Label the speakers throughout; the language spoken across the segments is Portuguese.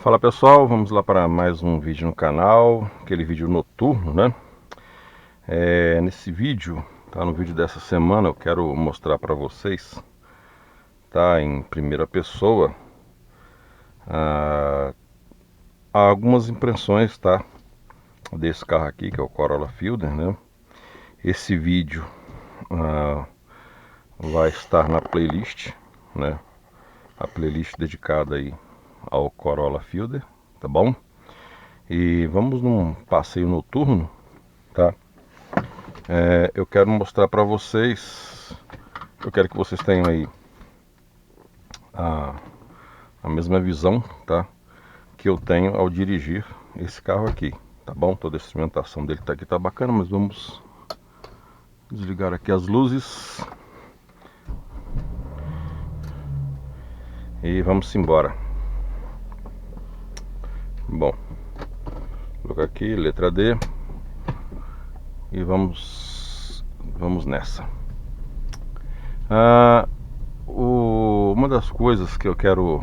Speaker 1: Fala pessoal, vamos lá para mais um vídeo no canal, aquele vídeo noturno, né? Nesse vídeo, tá? No vídeo dessa semana eu quero mostrar para vocês, tá? Em primeira pessoa, ah, algumas impressões, tá? Desse carro aqui, que é o Corolla Fielder, né? Esse vídeo vai estar na playlist, né? A playlist dedicada aí ao Corolla Fielder, tá bom? E vamos num passeio noturno, tá? Eu quero mostrar para vocês, eu quero que vocês tenham aí a mesma visão, tá? Que eu tenho ao dirigir esse carro aqui, tá bom? Toda a instrumentação dele tá aqui, tá bacana, mas vamos desligar aqui as luzes e vamos embora. Bom, vou colocar aqui letra D e vamos nessa. Uma das coisas que eu quero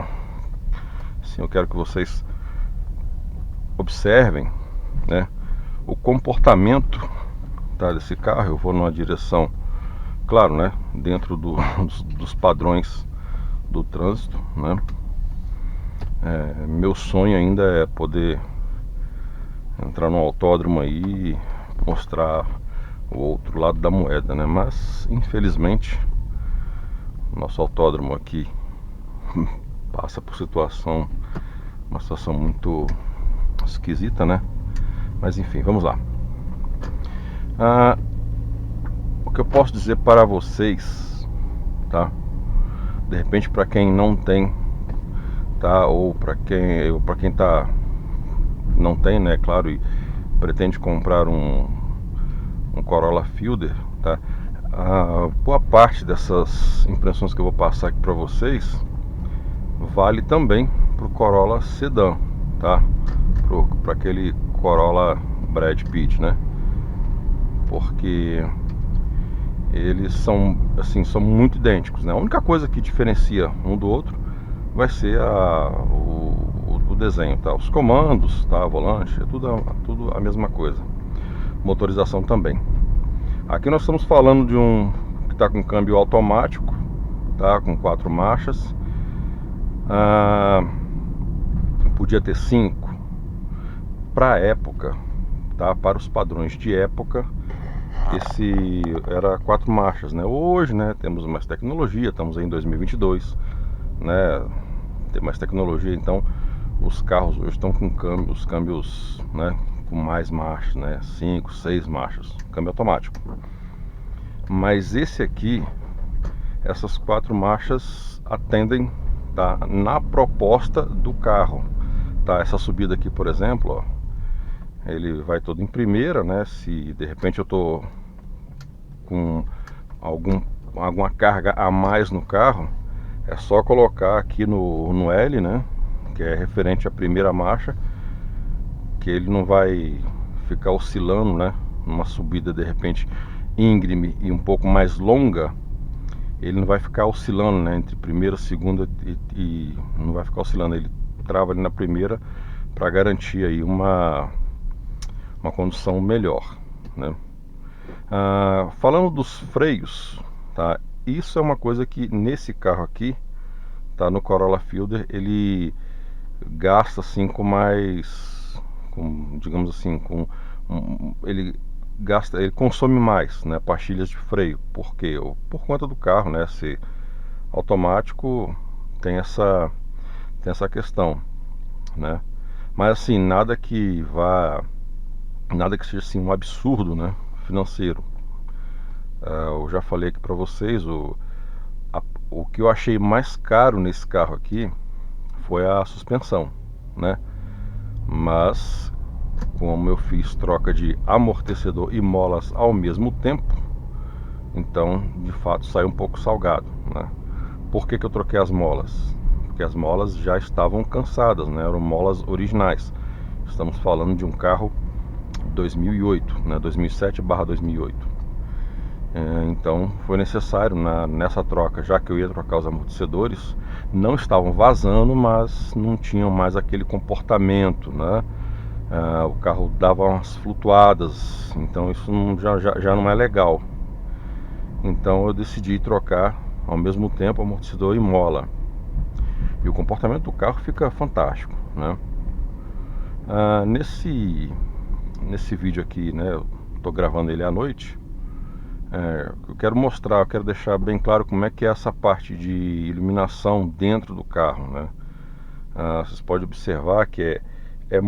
Speaker 1: que vocês observem, né, o comportamento, tá, desse carro. Eu vou numa direção, claro, né, dentro dos padrões do trânsito, né. Meu sonho ainda é poder entrar no autódromo aí e mostrar o outro lado da moeda, né, mas infelizmente nosso autódromo aqui passa por uma situação muito esquisita, né? Mas enfim, vamos lá. O que eu posso dizer para vocês, tá? De repente, para quem não tem, tá? Ou para quem tá não tem, né? Claro, e pretende comprar um Corolla Fielder, tá? Boa parte dessas impressões que eu vou passar aqui para vocês vale também para o Corolla Sedan, tá? Para aquele Corolla Brad Pitt, né? Porque eles são muito idênticos, né? A única coisa que diferencia um do outro vai ser o desenho, tá? Os comandos, tá? Volante, é tudo a mesma coisa. Motorização também. Aqui nós estamos falando de um que está com câmbio automático, tá? Com 4 marchas. Podia ter 5 para a época, tá? Para os padrões de época, esse era 4 marchas, né? Hoje, né, temos mais tecnologia, estamos em 2022, né? Tem mais tecnologia, então os carros hoje estão com os câmbios, né, com mais marchas, né? 5, 6 marchas, câmbio automático. Mas esse aqui, essas 4 marchas atendem, tá, na proposta do carro, tá? Essa subida aqui, por exemplo, ó, ele vai todo em primeira, né? Se de repente eu tô com alguma carga a mais no carro, é só colocar aqui no L, né? Que é referente à primeira marcha, que ele não vai ficar oscilando, né? Numa subida de repente íngreme e um pouco mais longa, ele não vai ficar oscilando, né? Entre primeira, segunda e não vai ficar oscilando. Ele trava ali na primeira para garantir aí uma condução melhor, né? Falando dos freios, tá? Isso é uma coisa que nesse carro aqui, tá? No Corolla Fielder, ele gasta assim digamos assim, ele consome mais, né? Pastilhas de freio, porque por conta do carro, né? Ser automático tem essa questão, né? Mas assim, nada que seja assim um absurdo, né, financeiro. Eu já falei aqui para vocês, o que eu achei mais caro nesse carro aqui foi a suspensão, né? Mas como eu fiz troca de amortecedor e molas ao mesmo tempo, então de fato saiu um pouco salgado, né? Por que eu troquei as molas? Porque as molas já estavam cansadas, né? Eram molas originais. Estamos falando de um carro 2008, né? 2007/2008. Então foi necessário nessa troca, já que eu ia trocar os amortecedores, não estavam vazando, mas não tinham mais aquele comportamento, né? O carro dava umas flutuadas, então isso já não é legal. Então eu decidi trocar ao mesmo tempo amortecedor e mola. E o comportamento do carro fica fantástico, né? Nesse vídeo aqui, né, eu estou gravando ele à noite. Eu quero mostrar, eu quero deixar bem claro como é que é essa parte de iluminação dentro do carro, né? Vocês podem observar que é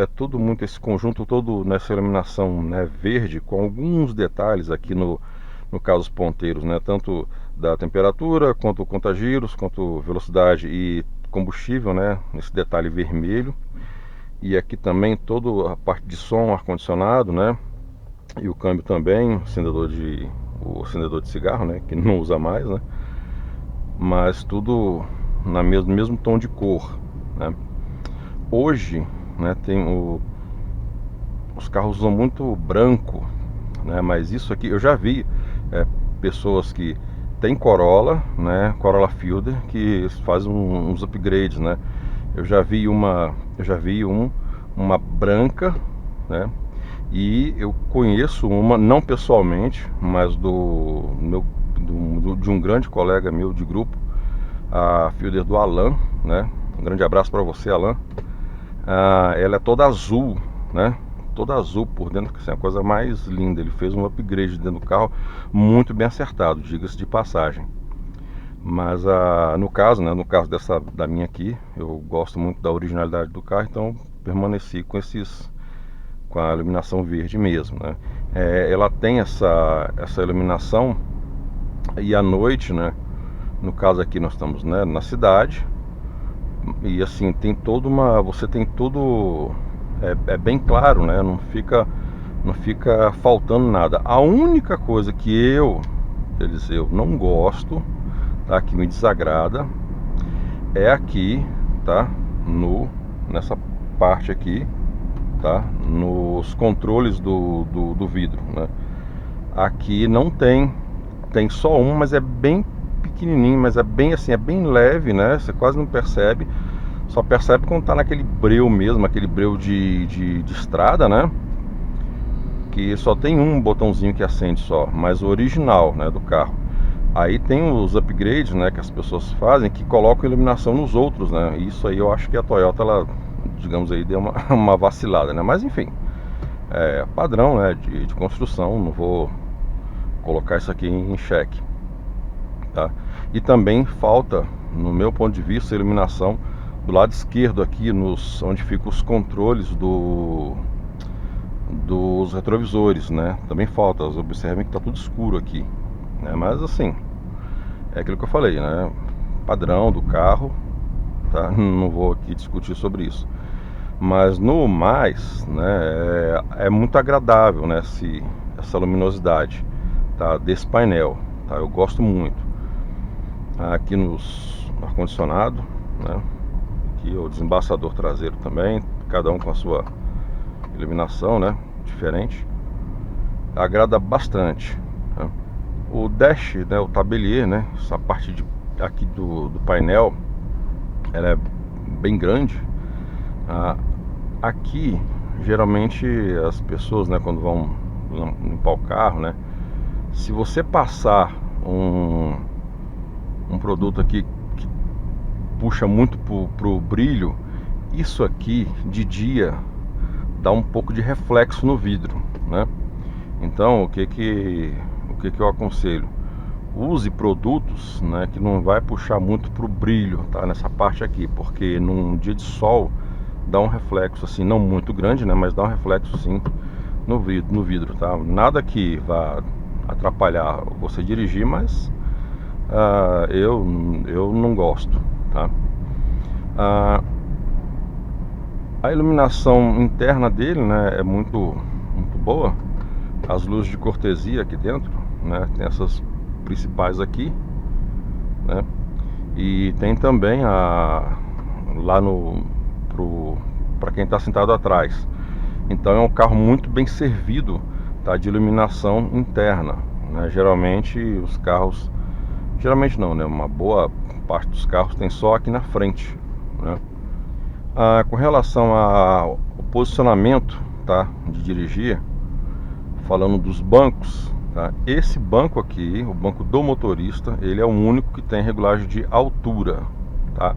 Speaker 1: tudo muito, esse conjunto todo nessa iluminação, né, verde, com alguns detalhes aqui no caso os ponteiros, né, tanto da temperatura, quanto contagiros, quanto velocidade e combustível, né, nesse detalhe vermelho. E aqui também toda a parte de som, ar-condicionado, né, e o câmbio também, o acendedor de cigarro, né, que não usa mais, né, mas tudo no mesmo tom de cor, né. Hoje, né, os carros usam muito branco, né, mas isso aqui eu já vi pessoas que tem Corolla, né, Corolla Fielder, que faz uns upgrades, né. Eu já vi uma branca, né, e eu conheço uma, não pessoalmente, mas de um grande colega meu de grupo, a Fielder do Alan, né. Um grande abraço para você, Alan. Ela é toda azul, né? Toda azul por dentro, que assim, é a coisa mais linda. Ele fez um upgrade dentro do carro, muito bem acertado, diga-se de passagem. Mas no caso, né, no caso da minha aqui, eu gosto muito da originalidade do carro, então permaneci com a iluminação verde mesmo, né? Ela tem essa iluminação, e à noite, né? No caso aqui nós estamos, né, na cidade. E assim, você tem tudo, é bem claro, né? Não fica faltando nada. A única coisa que eu não gosto, tá? Que me desagrada é aqui, tá? Nessa parte aqui, tá? Nos controles do vidro, né? Aqui não tem só um, mas é bem pequenininho, mas é bem assim, é bem leve, né? Você quase não percebe. Só percebe quando tá naquele breu mesmo, aquele breu de estrada, né? Que só tem um botãozinho que acende só, mas o original, né, do carro. Aí tem os upgrades, né, que as pessoas fazem, que colocam iluminação nos outros, né? Isso aí eu acho que a Toyota, ela, digamos aí, deu uma vacilada, né? Mas enfim, é padrão, né, de construção, não vou colocar isso aqui em xeque, tá? E também falta, no meu ponto de vista, a iluminação do lado esquerdo aqui, onde ficam os controles dos retrovisores, né? Também falta, observem que está tudo escuro aqui, né? Mas assim, é aquilo que eu falei, né? Padrão do carro, tá? Não vou aqui discutir sobre isso. Mas no mais, né, é muito agradável, né, essa luminosidade, tá, desse painel, tá? Eu gosto muito. Aqui nos ar-condicionado, né? Aqui o desembaçador traseiro também, cada um com a sua iluminação, né, diferente. Agrada bastante, né? O dash, né, o tabelier, né, essa parte aqui do painel, ela é bem grande. Aqui, geralmente as pessoas, né, quando vão limpar o carro, né, se você passar um produto aqui que puxa muito pro brilho, isso aqui de dia dá um pouco de reflexo no vidro, né? Então o que eu aconselho? Use produtos, né, que não vai puxar muito pro brilho, tá? Nessa parte aqui, porque num dia de sol dá um reflexo assim, não muito grande, né, mas dá um reflexo sim no vidro, tá? Nada que vá atrapalhar você dirigir, mas eu não gosto, tá? A iluminação interna dele, né, é muito boa. As luzes de cortesia aqui dentro, né, tem essas principais aqui, né, e tem também lá para quem está sentado atrás. Então é um carro muito bem servido, tá, de iluminação interna, né? Geralmente os carros, geralmente não, né? Uma boa parte dos carros tem só aqui na frente, né? Com relação ao posicionamento, tá, de dirigir, falando dos bancos, tá? Esse banco aqui, o banco do motorista, ele é o único que tem regulagem de altura, tá?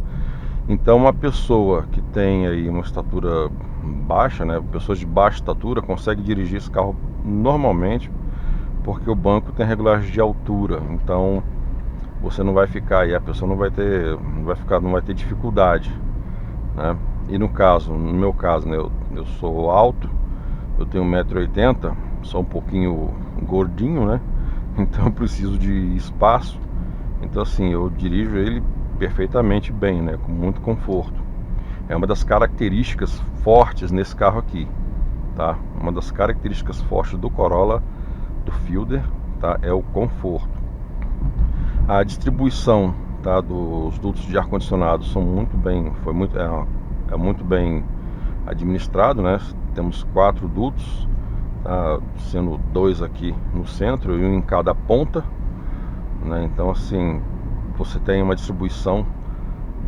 Speaker 1: Então uma pessoa que tem aí uma estatura baixa, né, pessoas de baixa estatura consegue dirigir esse carro normalmente, porque o banco tem regulagem de altura. Então você não vai ficar aí, a pessoa não vai ter dificuldade, né? E no meu caso, né, eu sou alto, eu tenho 1,80 m, sou um pouquinho gordinho, né? Então eu preciso de espaço. Então assim, eu dirijo ele perfeitamente bem, né? Com muito conforto. É uma das características fortes nesse carro aqui, tá? Uma das características fortes do Corolla, do Fielder, tá? É o conforto. A distribuição, tá, dos dutos de ar condicionado são muito bem, é muito bem administrado, né? Temos 4 dutos, tá? Sendo 2 aqui no centro e um em cada ponta, né? Então assim, você tem uma distribuição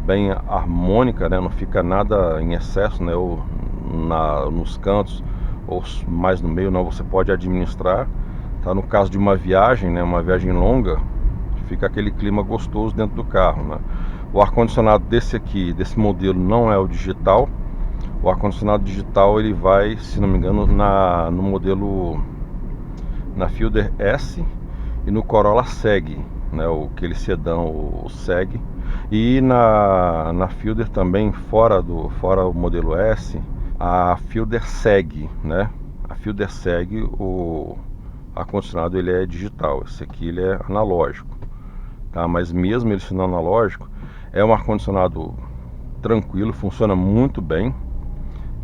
Speaker 1: bem harmônica, né? Não fica nada em excesso, né? Ou nos cantos ou mais no meio, não. Você pode administrar, tá? No caso de uma viagem, né? Uma viagem longa, fica aquele clima gostoso dentro do carro, né? O ar-condicionado desse modelo não é o digital. O ar-condicionado digital ele vai, se não me engano, no modelo, na Fielder S e no Corolla Seg, né? Aquele sedã, o Seg. E na Fielder também, fora o modelo S, a Fielder Seg, né? A Fielder Seg, o ar-condicionado ele é digital, esse aqui ele é analógico, tá? Mas mesmo ele sendo analógico, é um ar-condicionado tranquilo, funciona muito bem,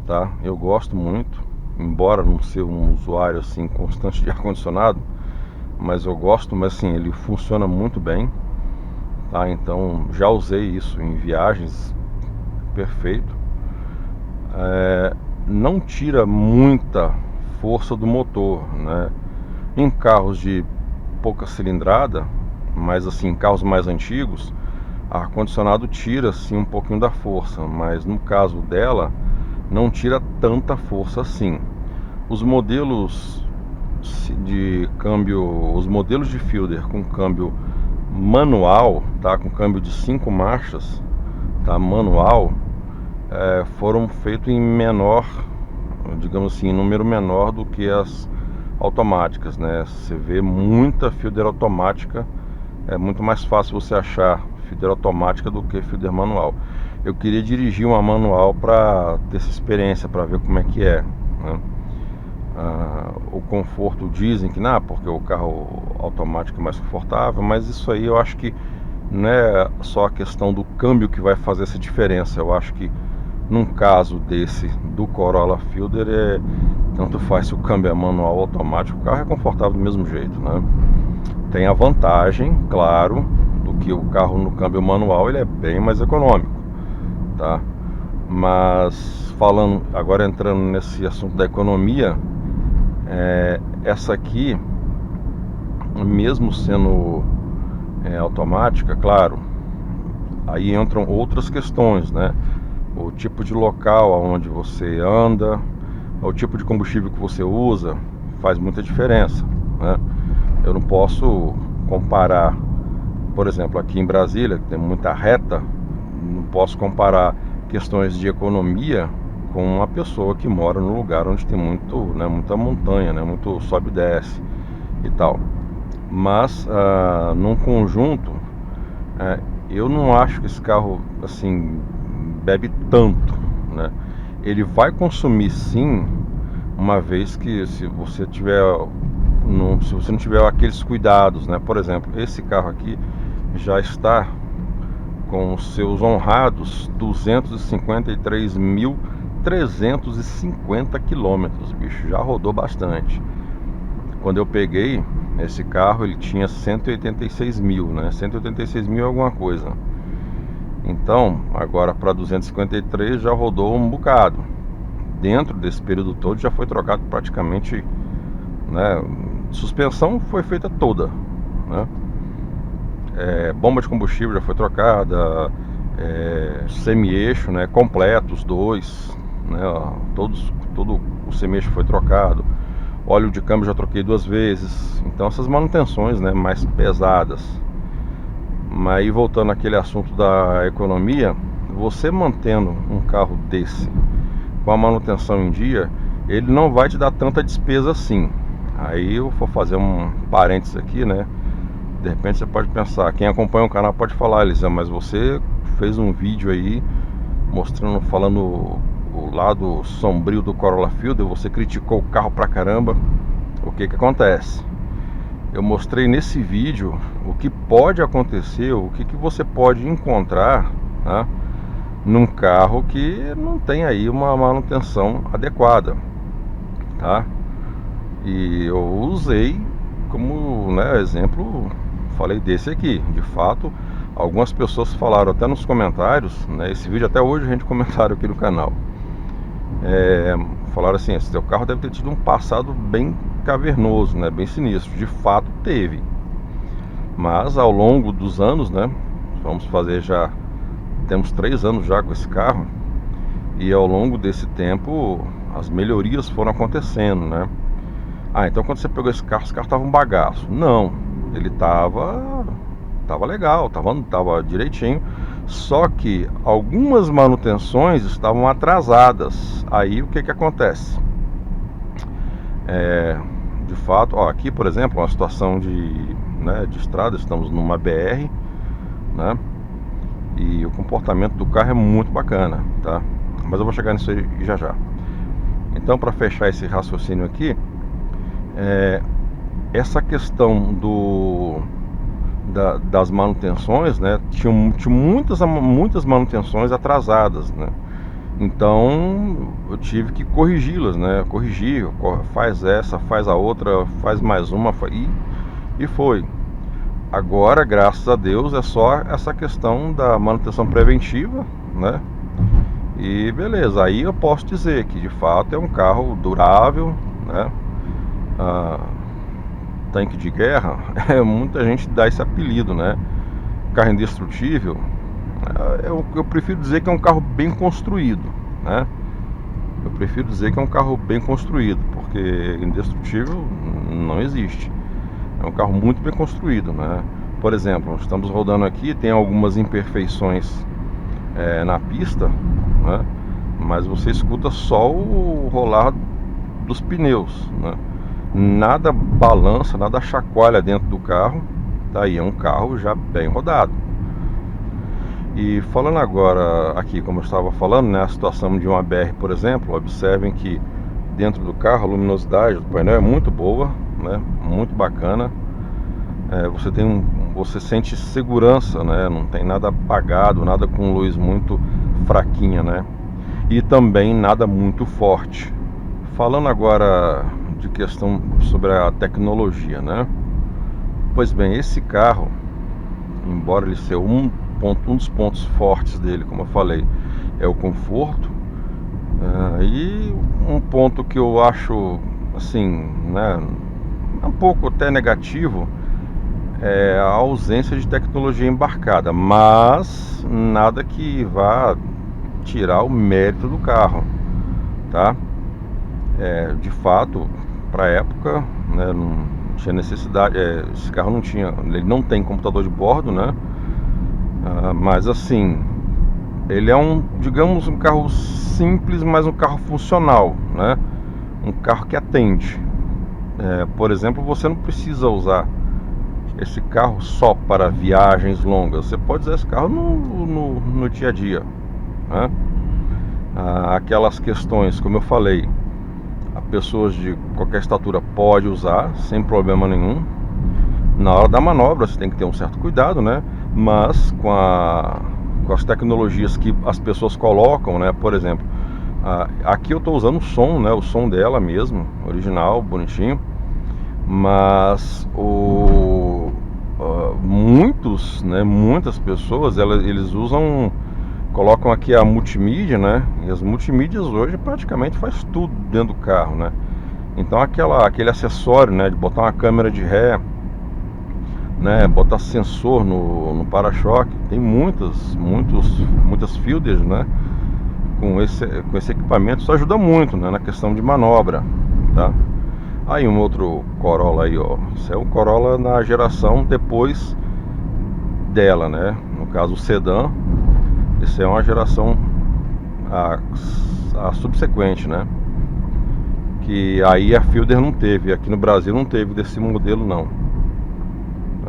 Speaker 1: tá? Eu gosto muito, embora não ser um usuário assim constante de ar-condicionado, mas eu gosto, mas assim, ele funciona muito bem, tá? Então já usei isso em viagens, perfeito. Não tira muita força do motor, né? Em carros de pouca cilindrada, mas assim, em carros mais antigos, ar-condicionado tira sim um pouquinho da força, mas no caso dela não tira tanta força assim. Os modelos de câmbio, os modelos de Fielder com câmbio manual, tá, com câmbio de 5 marchas, tá, manual, foram feitos em menor, digamos assim, em número menor do que as automáticas, né? Você vê muita Fielder automática, é muito mais fácil você achar Fielder automática do que Fielder manual. Eu queria dirigir uma manual para ter essa experiência, para ver como é que é, né? O conforto dizem que não, porque o carro automático é mais confortável, mas isso aí eu acho que não é só a questão do câmbio que vai fazer essa diferença. Eu acho que num caso desse do Corolla Fielder, tanto faz se o câmbio é manual ou automático, o carro é confortável do mesmo jeito, né? Tem a vantagem, claro, do que o carro no câmbio manual ele é bem mais econômico, tá? Mas agora entrando nesse assunto da economia, essa aqui, mesmo sendo automática, claro, aí entram outras questões, né? O tipo de local aonde você anda, o tipo de combustível que você usa faz muita diferença, né? Eu não posso comparar, por exemplo, aqui em Brasília, que tem muita reta, não posso comparar questões de economia com uma pessoa que mora num lugar onde tem muita montanha, né? Muito sobe e desce e tal. Mas num conjunto, eu não acho que esse carro assim bebe tanto, né? Ele vai consumir sim, uma vez que se você não tiver aqueles cuidados, né? Por exemplo, esse carro aqui já está com os seus honrados 253.350 quilômetros, bicho, já rodou bastante. Quando eu peguei esse carro, ele tinha 186 mil, né? 186 mil é alguma coisa. Então, agora para 253 já rodou um bocado. Dentro desse período todo já foi trocado praticamente, né, Suspensão foi feita toda, né? Bomba de combustível já foi trocada, semi-eixo, né, completo, os dois, né, todo o semi-eixo foi trocado, óleo de câmbio já troquei 2 vezes. Então essas manutenções, né, mais pesadas. Mas aí voltando àquele assunto da economia, você mantendo um carro desse com a manutenção em dia, ele não vai te dar tanta despesa assim. Aí eu vou fazer um parênteses aqui, né? De repente você pode pensar, quem acompanha o canal pode falar, Elisa, mas você fez um vídeo aí mostrando, falando o lado sombrio do Corolla Fielder, você criticou o carro pra caramba. O que que acontece? Eu mostrei nesse vídeo o que pode acontecer, o que que você pode encontrar, né, num carro que não tem aí uma manutenção adequada, tá? E eu usei como, né, exemplo, falei desse aqui. De fato, algumas pessoas falaram até nos comentários, né, esse vídeo até hoje a gente comentaram aqui no canal, falaram assim, esse teu carro deve ter tido um passado bem cavernoso, né, bem sinistro. De fato teve, mas ao longo dos anos, né, temos 3 anos já com esse carro, e ao longo desse tempo as melhorias foram acontecendo, né? Então quando você pegou esse carro estava um bagaço. Não, ele tava legal, tava direitinho. Só que algumas manutenções estavam atrasadas. Aí o que que acontece? De fato, aqui por exemplo, uma situação de estrada, estamos numa BR, né? E o comportamento do carro é muito bacana, tá? Mas eu vou chegar nisso aí já já. Então, para fechar esse raciocínio aqui, essa questão das manutenções, né? Tinha muitas manutenções atrasadas, né? Então eu tive que corrigi-las, né? Faz essa, faz a outra, faz mais uma, e foi. Agora, graças a Deus, é só essa questão da manutenção preventiva, né? E beleza, aí eu posso dizer que de fato é um carro durável, né? Tanque de guerra, muita gente dá esse apelido, né? Carro indestrutível. Eu prefiro dizer que é um carro bem construído, né? Eu prefiro dizer que é um carro bem construído, porque indestrutível não existe. É um carro muito bem construído, né? Por exemplo, estamos rodando aqui, tem algumas imperfeições na pista, né? Mas você escuta só o rolar dos pneus, né? Nada balança, nada chacoalha dentro do carro. Daí é um carro já bem rodado. E falando agora aqui, como eu estava falando, né, a situação de uma BR, por exemplo, observem que dentro do carro a luminosidade do painel é muito boa, né, muito bacana. Você sente segurança, né, não tem nada apagado, nada com luz muito fraquinha, né, e também nada muito forte. Falando agora de questão sobre a tecnologia, né? Pois bem, esse carro, embora ele seja um dos pontos fortes dele, como eu falei, é o conforto, e um ponto que eu acho assim, né, um pouco até negativo, é a ausência de tecnologia embarcada, mas nada que vá tirar o mérito do carro, tá? De fato, para a época, né, não tinha necessidade, esse carro não tinha, ele não tem computador de bordo, né? Mas assim, ele é digamos, um carro simples, mas um carro funcional, né? Um carro que atende. Por exemplo, você não precisa usar esse carro só para viagens longas. Você pode usar esse carro no dia a dia, né? Aquelas questões, como eu falei, pessoas de qualquer estatura pode usar sem problema nenhum. Na hora da manobra você tem que ter um certo cuidado, né? Mas com as tecnologias que as pessoas colocam, né? Por exemplo, aqui eu estou usando o som, né? O som dela mesmo, original, bonitinho. Mas muitas pessoas eles colocam aqui a multimídia, né? E as multimídias hoje praticamente faz tudo dentro do carro, né? Então aquele acessório, né, de botar uma câmera de ré, né, botar sensor no para-choque, tem muitas Fielders, né, com esse equipamento. Isso ajuda muito, né, na questão de manobra, tá? Aí um outro Corolla aí, ó, isso é um Corolla na geração depois dela, né, no caso o sedã. Esse é uma geração a subsequente, né, que aí a Fielder não teve, aqui no Brasil não teve desse modelo não.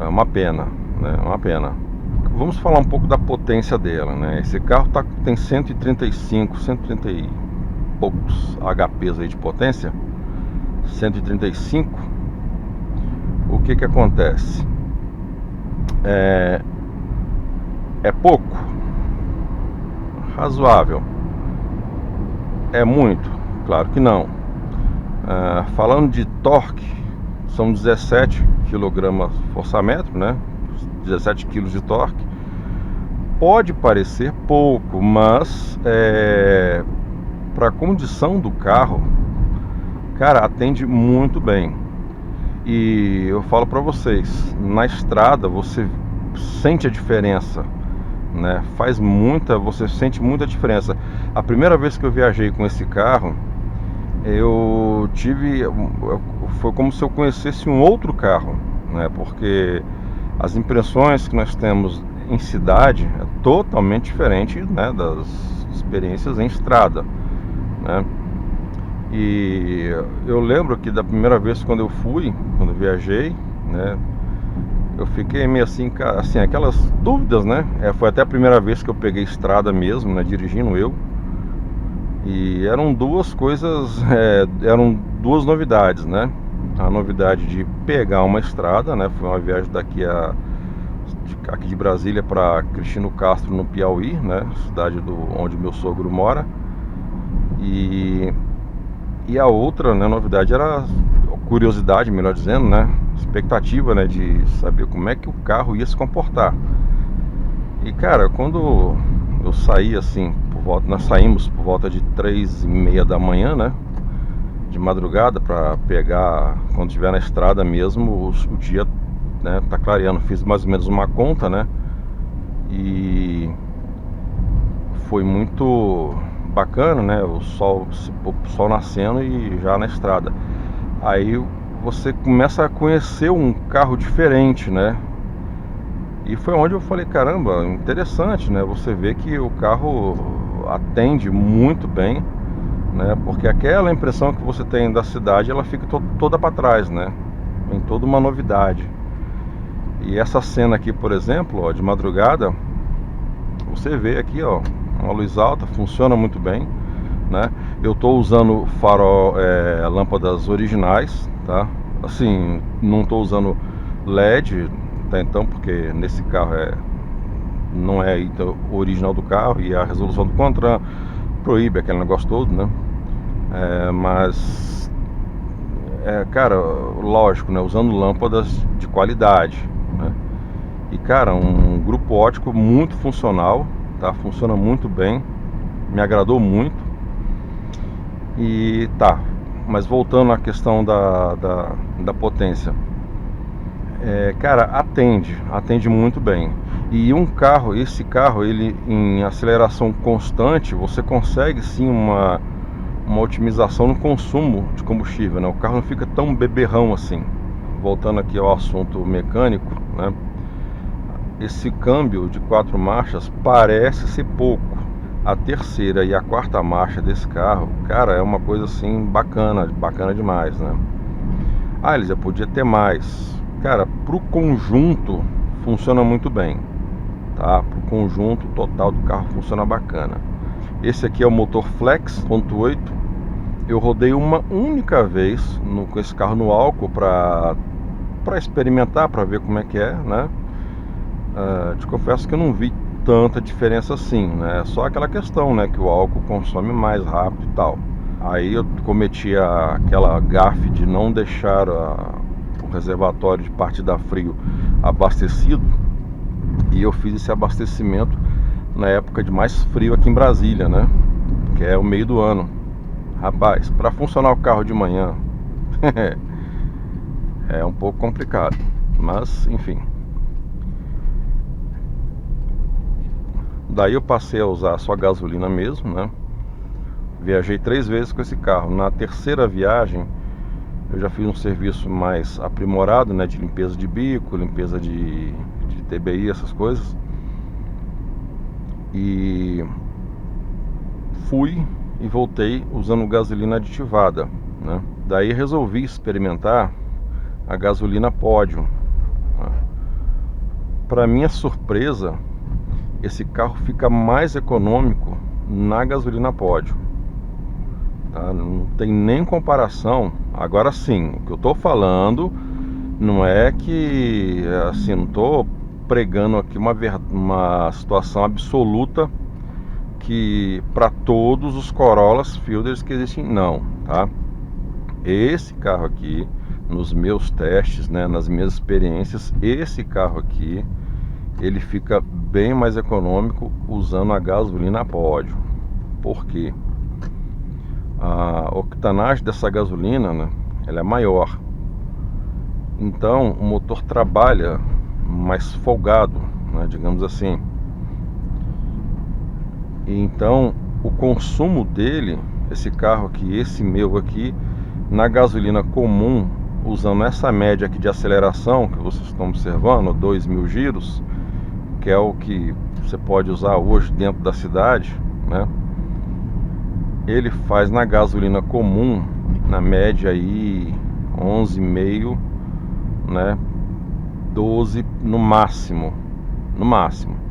Speaker 1: É uma pena, né? Uma pena. Vamos falar um pouco da potência dela, né? Esse carro tem 130 e poucos HPs aí de potência. 135. O que que acontece? É pouco? Razoável? É muito? Claro que não. Falando de torque, são 17 kgfm, né? 17 kg de torque. Pode parecer pouco, mas para a condição do carro, cara, atende muito bem. E eu falo para vocês, na estrada você sente a diferença, né? Você sente muita diferença. A primeira vez que eu viajei com esse carro, foi como se eu conhecesse um outro carro, né? Porque as impressões que nós temos em cidade é totalmente diferente, né, das experiências em estrada, né? E eu lembro que da primeira vez quando eu viajei, né, eu fiquei meio assim, aquelas dúvidas, né? Foi até a primeira vez que eu peguei estrada mesmo, né, dirigindo eu. E eram duas coisas, eram duas novidades, né? A novidade de pegar uma estrada, né? Foi uma viagem aqui de Brasília para Cristino Castro, no Piauí, né? Cidade onde meu sogro mora. E a outra, né, novidade era curiosidade, melhor dizendo, né? Expectativa, né, de saber como é que o carro ia se comportar. E cara, quando eu saí assim, nós saímos por volta de 3:30 da manhã, né, de madrugada, para pegar, quando estiver na estrada mesmo, o dia, né, tá clareando. Fiz mais ou menos uma conta, né, e foi muito bacana, né, o sol nascendo e já na estrada. Aí você começa a conhecer um carro diferente, né? E foi onde eu falei, caramba, interessante, né? Você vê que o carro atende muito bem, né? Porque aquela impressão que você tem da cidade, ela fica toda para trás, né? Tem toda uma novidade. E essa cena aqui, por exemplo, ó, de madrugada, você vê aqui, ó, uma luz alta, funciona muito bem, né? Eu estou usando farol, lâmpadas originais, tá? Assim, não estou usando LED, tá? Então, porque nesse carro não é o original do carro e a resolução do CONTRAN proíbe aquele negócio todo, né? Mas, cara, lógico, né? Usando lâmpadas de qualidade, né? E, cara, um grupo óptico muito funcional, tá? Funciona muito bem, me agradou muito. E tá, mas voltando à questão da potência, cara, atende muito bem. E esse carro, ele em aceleração constante, você consegue sim uma otimização no consumo de combustível, né? O carro não fica tão beberrão assim. Voltando aqui ao assunto mecânico, né? Esse câmbio de 4 marchas parece ser pouco. A terceira e a quarta marcha desse carro, cara, é uma coisa assim bacana demais, né? Elisa, podia ter mais. Cara, pro conjunto funciona muito bem, tá? Pro conjunto total do carro funciona bacana. Esse aqui é o motor Flex 1.8. Eu rodei uma única vez com esse carro no álcool para experimentar, para ver como é que é, né? Te confesso que eu não vi tanta diferença assim, né? Só aquela questão, né, que o álcool consome mais rápido e tal. Aí eu cometi aquela gafe de não deixar o reservatório de partida a frio abastecido, e eu fiz esse abastecimento na época de mais frio aqui em Brasília, né? Que é o meio do ano. Rapaz, para funcionar o carro de manhã, É um pouco complicado, mas enfim. Daí eu passei a usar só gasolina mesmo, né? Viajei 3 vezes com esse carro. Na terceira viagem eu já fiz um serviço mais aprimorado, né? De limpeza de bico, limpeza de TBI, essas coisas. E fui e voltei usando gasolina aditivada, né? Daí resolvi experimentar a gasolina Pódio, né? Para minha surpresa, esse carro fica mais econômico na gasolina Pódio, tá? Não tem nem comparação. Agora sim, o que eu estou falando não é que assim, não estou pregando aqui uma situação absoluta que para todos os Corollas Fielders que existem, não, tá? Esse carro aqui, nos meus testes, né, nas minhas experiências, esse carro aqui, ele fica bem mais econômico usando a gasolina Pódio. Por quê? A octanagem dessa gasolina, né, ela é maior. Então o motor trabalha mais folgado, né, digamos assim. E então o consumo dele, esse carro aqui, esse meu aqui, na gasolina comum, usando essa média aqui de aceleração que vocês estão observando, 2.000 giros, que é o que você pode usar hoje dentro da cidade, né? Ele faz na gasolina comum, na média aí 11,5, né? 12 no máximo, no máximo.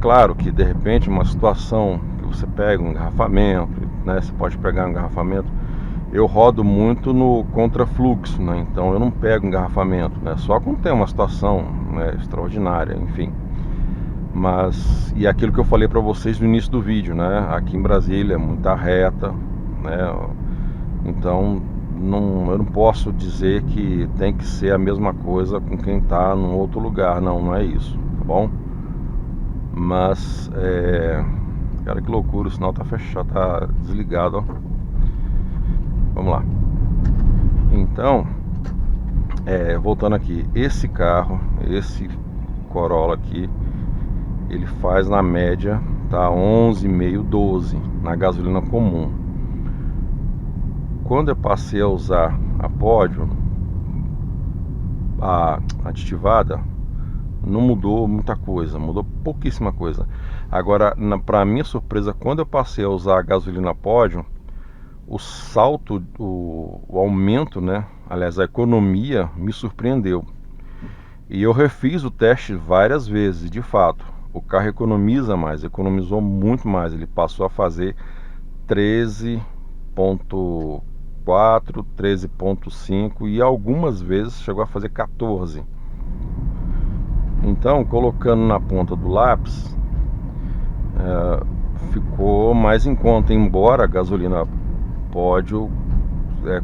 Speaker 1: Claro que de repente uma situação que você pega um engarrafamento, né? Você pode pegar um engarrafamento. Eu rodo muito no contrafluxo, né? Então eu não pego engarrafamento, né? Só quando tem uma situação, né, extraordinária, enfim. Mas, e aquilo que eu falei para vocês no início do vídeo, né? Aqui em Brasília é muita reta, né? Então eu não posso dizer que tem que ser a mesma coisa com quem está num outro lugar, não é isso, tá bom? Mas, cara, que loucura, o sinal tá fechado, tá desligado, ó. Vamos lá. Então, voltando aqui, esse carro, esse Corolla aqui, ele faz na média, tá, 11,5, 12 na gasolina comum. Quando eu passei a usar a Pódio, a aditivada, não mudou muita coisa, mudou pouquíssima coisa. Agora, para minha surpresa, quando eu passei a usar a gasolina Pódio, o salto, o aumento, né? Aliás, a economia me surpreendeu. E eu refiz o teste várias vezes, de fato. O carro economiza mais, economizou muito mais. Ele passou a fazer 13,4, 13,5 e algumas vezes chegou a fazer 14. Então, colocando na ponta do lápis, ficou mais em conta, embora a gasolina Pódio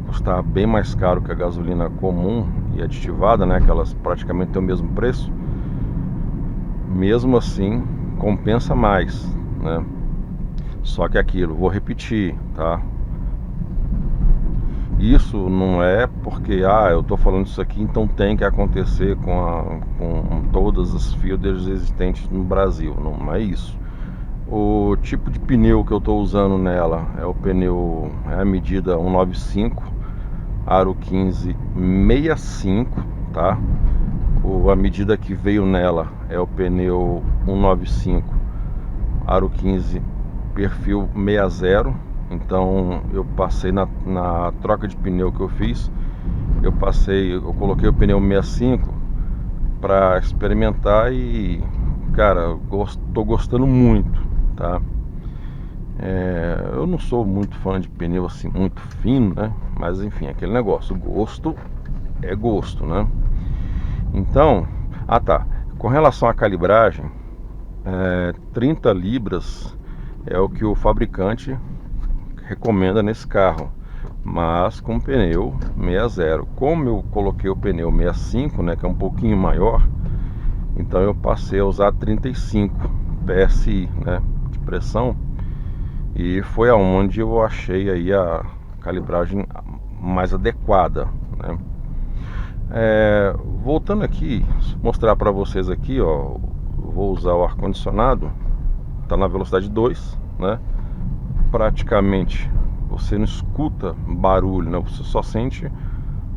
Speaker 1: custar bem mais caro que a gasolina comum e aditivada, né, que elas praticamente têm o mesmo preço. Mesmo assim, compensa mais, né? Só que aquilo, vou repetir, tá? Isso não é porque eu tô falando isso aqui, então tem que acontecer com todas as Fielders existentes no Brasil. Não é isso. O tipo de pneu que eu estou usando nela é o pneu, a medida 195, aro 15 65, tá? A medida que veio nela é o pneu 195, aro 15, perfil 60. Então eu passei na troca de pneu que eu fiz, eu coloquei o pneu 65 para experimentar e, cara, tô gostando muito, tá? Eu não sou muito fã de pneu assim muito fino, né? Mas enfim, aquele negócio, gosto é gosto, né? Então, tá. Com relação à calibragem, 30 libras é o que o fabricante recomenda nesse carro, mas com pneu 60. Como eu coloquei o pneu 65, né, que é um pouquinho maior, então eu passei a usar 35 PSI, né, de pressão. E foi aonde eu achei aí a calibragem mais adequada, né? Voltando aqui, mostrar para vocês aqui, ó, vou usar o ar-condicionado, tá na velocidade 2, né? Praticamente você não escuta barulho, né? Você só sente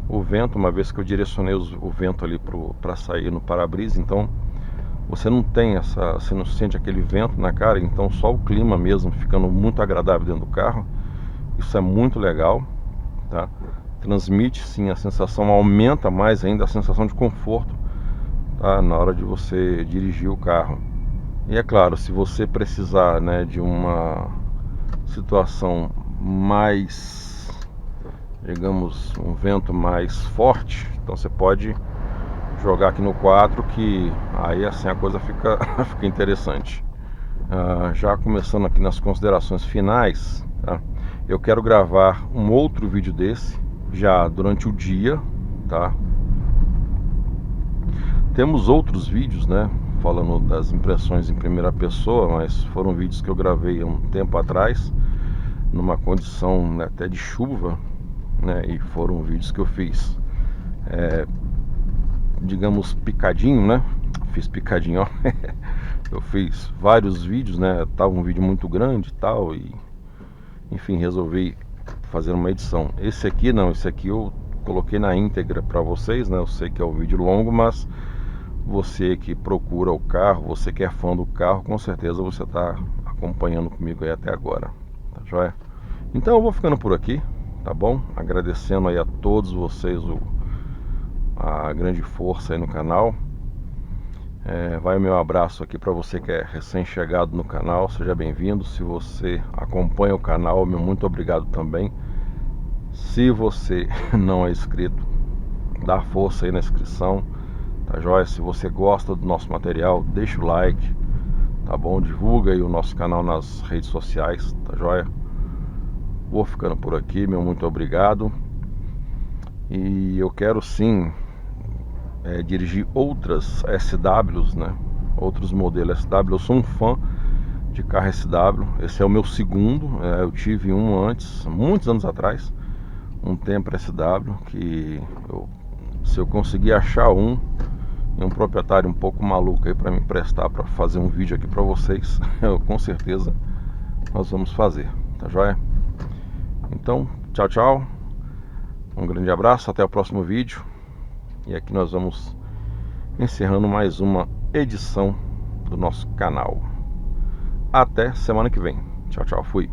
Speaker 1: o vento, uma vez que eu direcionei o vento ali para sair no para-brisa, então você não tem você não sente aquele vento na cara, então só o clima mesmo ficando muito agradável dentro do carro. Isso é muito legal, tá? Transmite sim a sensação, aumenta mais ainda a sensação de conforto, tá? Na hora de você dirigir o carro. E é claro, se você precisar, né, de uma situação mais, digamos, um vento mais forte, então você pode jogar aqui no 4, que aí assim a coisa fica, fica interessante. Já começando aqui nas considerações finais, tá? Eu quero gravar um outro vídeo desse já durante o dia, tá? Temos outros vídeos, né, falando das impressões em primeira pessoa, mas foram vídeos que eu gravei há um tempo atrás, numa condição, né, até de chuva, né, e foram vídeos que eu fiz, digamos, picadinho, né? Fiz picadinho, ó. Eu fiz vários vídeos, né? Tava um vídeo muito grande e tal, e enfim, resolvi fazer uma edição. Esse aqui não, esse aqui eu coloquei na íntegra para vocês, né? Eu sei que é um vídeo longo, mas você que procura o carro, você que é fã do carro, com certeza você está acompanhando comigo aí até agora, tá joia? Então eu vou ficando por aqui, tá bom? Agradecendo aí a todos vocês a grande força aí no canal. Vai o meu abraço aqui para você que é recém-chegado no canal, seja bem-vindo. Se você acompanha o canal, meu muito obrigado também. Se você não é inscrito, dá força aí na inscrição, tá joia? Se você gosta do nosso material, deixa o like, tá bom? Divulga aí o nosso canal nas redes sociais, tá joia? Vou ficando por aqui, meu muito obrigado. E eu quero sim dirigir outras SWs, né? Outros modelos SW. Eu sou um fã de carro SW. Esse é o meu segundo. Eu tive um antes, muitos anos atrás, um tempo SW, que se eu conseguir achar um proprietário um pouco maluco aí para me emprestar para fazer um vídeo aqui para vocês, com certeza nós vamos fazer, tá joia? Então, tchau, tchau. Um grande abraço, até o próximo vídeo. E aqui nós vamos encerrando mais uma edição do nosso canal. Até semana que vem. Tchau, tchau. Fui.